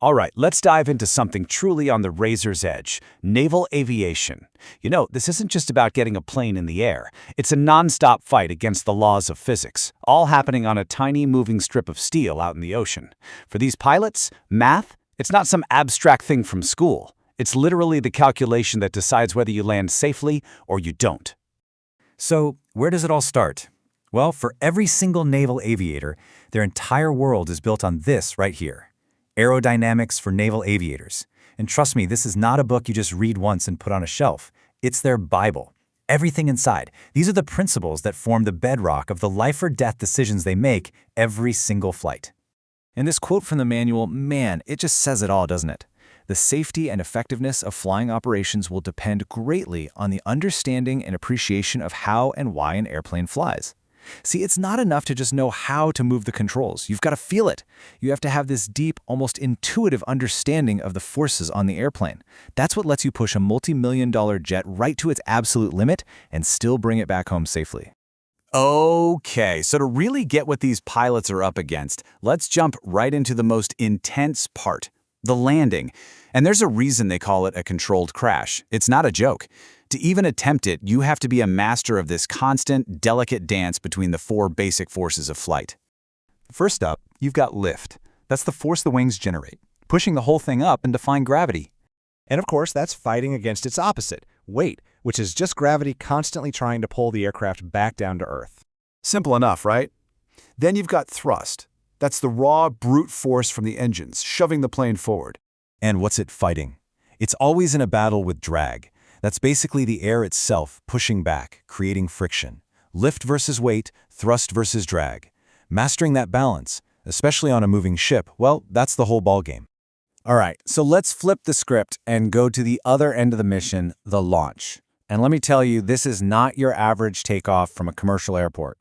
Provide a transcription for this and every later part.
All right, let's dive into something truly on the razor's edge, naval aviation. This isn't just about getting a plane in the air. It's a non-stop fight against the laws of physics, all happening on a tiny moving strip of steel out in the ocean. For these pilots, math, it's not some abstract thing from school. It's literally the calculation that decides whether you land safely or you don't. So, where does it all start? Well, for every single naval aviator, their entire world is built on this right here. Aerodynamics for Naval Aviators. And trust me, this is not a book you just read once and put on a shelf. It's their Bible. Everything inside. These are the principles that form the bedrock of the life or death decisions they make every single flight. And this quote from the manual, man, it just says it all, doesn't it? The safety and effectiveness of flying operations will depend greatly on the understanding and appreciation of how and why an airplane flies. See, it's not enough to just know how to move the controls. You've got to feel it. You have to have this deep, almost intuitive understanding of the forces on the airplane. That's what lets you push a multi-million-dollar jet right to its absolute limit and still bring it back home safely. Okay, so to really get what these pilots are up against, let's jump right into the most intense part, the landing. And there's a reason they call it a controlled crash. It's not a joke. To even attempt it, you have to be a master of this constant, delicate dance between the four basic forces of flight. First up, you've got lift. That's the force the wings generate, pushing the whole thing up and defying gravity. And of course, that's fighting against its opposite, weight, which is just gravity constantly trying to pull the aircraft back down to Earth. Simple enough, right? Then you've got thrust. That's the raw, brute force from the engines, shoving the plane forward. And what's it fighting? It's always in a battle with drag. That's basically the air itself pushing back, creating friction. Lift versus weight, thrust versus drag. Mastering that balance, especially on a moving ship, well, that's the whole ballgame. All right, so let's flip the script and go to the other end of the mission, the launch. And let me tell you, this is not your average takeoff from a commercial airport.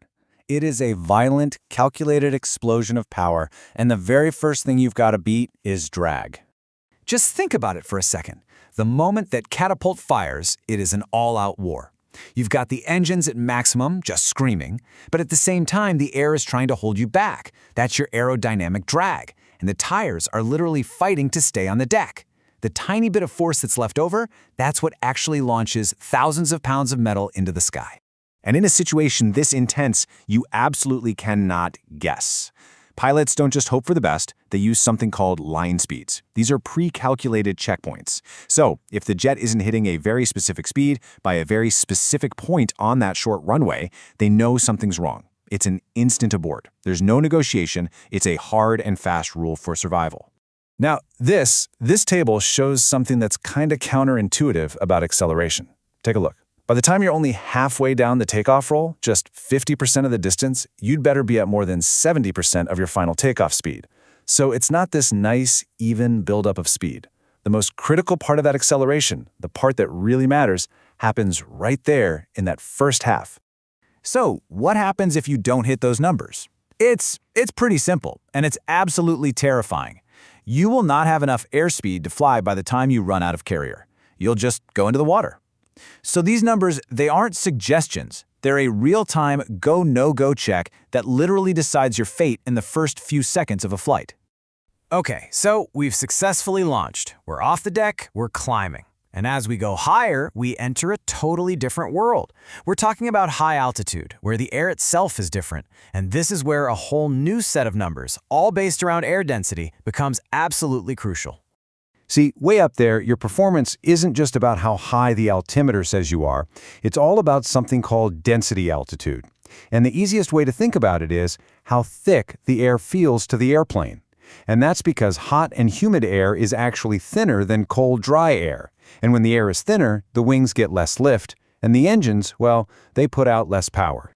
It is a violent, calculated explosion of power, and the very first thing you've got to beat is drag. Just think about it for a second. The moment that catapult fires, it is an all-out war. You've got the engines at maximum, just screaming, but at the same time, the air is trying to hold you back. That's your aerodynamic drag, and the tires are literally fighting to stay on the deck. The tiny bit of force that's left over, that's what actually launches thousands of pounds of metal into the sky. And in a situation this intense, you absolutely cannot guess. Pilots don't just hope for the best, they use something called line speeds. These are pre-calculated checkpoints. So, if the jet isn't hitting a very specific speed by a very specific point on that short runway, they know something's wrong. It's an instant abort. There's no negotiation. It's a hard and fast rule for survival. Now, this table shows something that's kind of counterintuitive about acceleration. Take a look. By the time you're only halfway down the takeoff roll, just 50% of the distance, you'd better be at more than 70% of your final takeoff speed. So it's not this nice, even buildup of speed. The most critical part of that acceleration, the part that really matters, happens right there in that first half. So what happens if you don't hit those numbers? It's pretty simple, and it's absolutely terrifying. You will not have enough airspeed to fly by the time you run out of carrier. You'll just go into the water. So these numbers, they aren't suggestions. They're a real-time go-no-go check that literally decides your fate in the first few seconds of a flight. Okay, so we've successfully launched. We're off the deck, we're climbing. And as we go higher, we enter a totally different world. We're talking about high altitude, where the air itself is different. And this is where a whole new set of numbers, all based around air density, becomes absolutely crucial. See, way up there, your performance isn't just about how high the altimeter says you are. It's all about something called density altitude. And the easiest way to think about it is how thick the air feels to the airplane. And that's because hot and humid air is actually thinner than cold, dry air. And when the air is thinner, the wings get less lift, and the engines, well, they put out less power.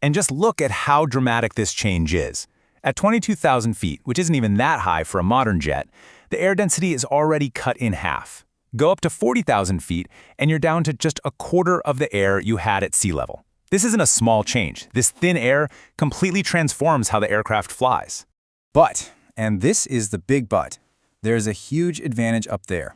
And just look at how dramatic this change is. At 22,000 feet, which isn't even that high for a modern jet, the air density is already cut in half. Go up to 40,000 feet, and you're down to just a quarter of the air you had at sea level. This isn't a small change. This thin air completely transforms how the aircraft flies. But, and this is the big but, there's a huge advantage up there.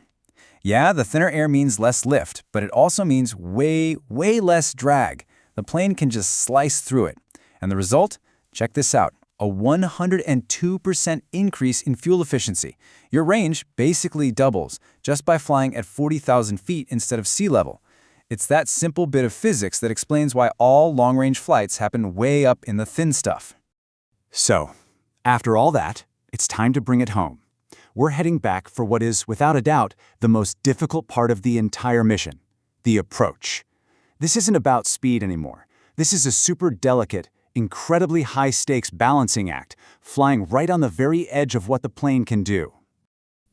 Yeah, the thinner air means less lift, but it also means way less drag. The plane can just slice through it. And the result? Check this out. a 102% increase in fuel efficiency. Your range basically doubles just by flying at 40,000 feet instead of sea level. It's that simple bit of physics that explains why all long-range flights happen way up in the thin stuff. So, after all that, it's time to bring it home. We're heading back for what is, without a doubt, the most difficult part of the entire mission, the approach. This isn't about speed anymore. This is a super delicate, incredibly high-stakes balancing act, flying right on the very edge of what the plane can do.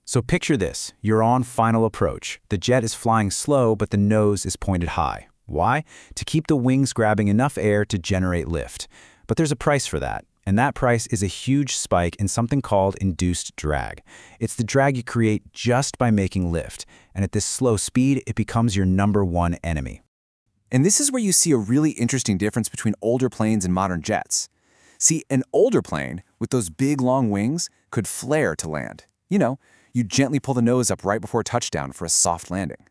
So picture this, you're on final approach. The jet is flying slow, but the nose is pointed high. Why? To keep the wings grabbing enough air to generate lift. But there's a price for that, and that price is a huge spike in something called induced drag. It's the drag you create just by making lift, and at this slow speed, it becomes your #1 enemy. And this is where you see a really interesting difference between older planes and modern jets. See, an older plane with those big long wings could flare to land. You gently pull the nose up right before touchdown for a soft landing.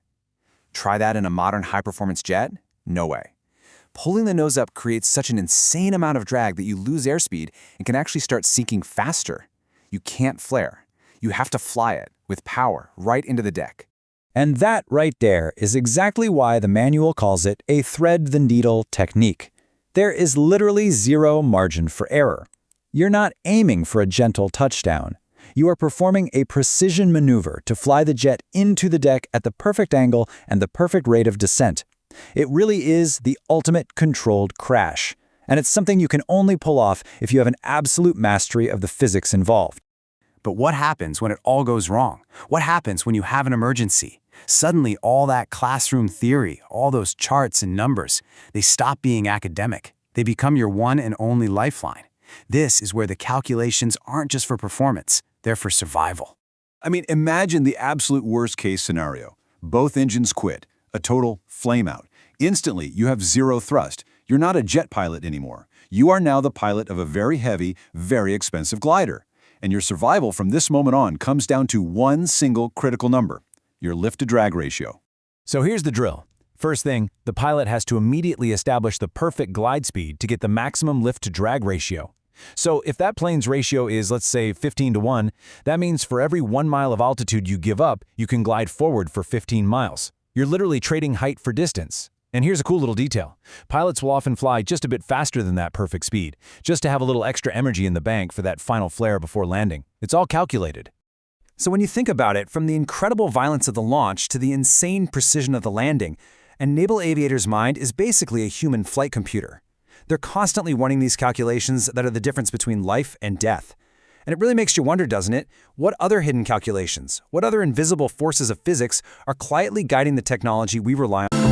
Try that in a modern high-performance jet? No way. Pulling the nose up creates such an insane amount of drag that you lose airspeed and can actually start sinking faster. You can't flare. You have to fly it with power right into the deck. And that right there is exactly why the manual calls it a thread-the-needle technique. There is literally zero margin for error. You're not aiming for a gentle touchdown. You are performing a precision maneuver to fly the jet into the deck at the perfect angle and the perfect rate of descent. It really is the ultimate controlled crash, and it's something you can only pull off if you have an absolute mastery of the physics involved. But what happens when it all goes wrong? What happens when you have an emergency? Suddenly, all that classroom theory, all those charts and numbers, they stop being academic. They become your one and only lifeline. This is where the calculations aren't just for performance, they're for survival. I mean, imagine the absolute worst-case scenario. Both engines quit, a total flame-out. Instantly, you have zero thrust. You're not a jet pilot anymore. You are now the pilot of a very heavy, very expensive glider. And your survival from this moment on comes down to one single critical number, your lift-to-drag ratio. So here's the drill. First thing, the pilot has to immediately establish the perfect glide speed to get the maximum lift-to-drag ratio. So if that plane's ratio is, let's say, 15:1, that means for every 1 mile of altitude you give up, you can glide forward for 15 miles. You're literally trading height for distance. And here's a cool little detail. Pilots will often fly just a bit faster than that perfect speed, just to have a little extra energy in the bank for that final flare before landing. It's all calculated. So when you think about it, from the incredible violence of the launch to the insane precision of the landing, a naval aviator's mind is basically a human flight computer. They're constantly running these calculations that are the difference between life and death. And it really makes you wonder, doesn't it? What other hidden calculations, what other invisible forces of physics are quietly guiding the technology we rely on?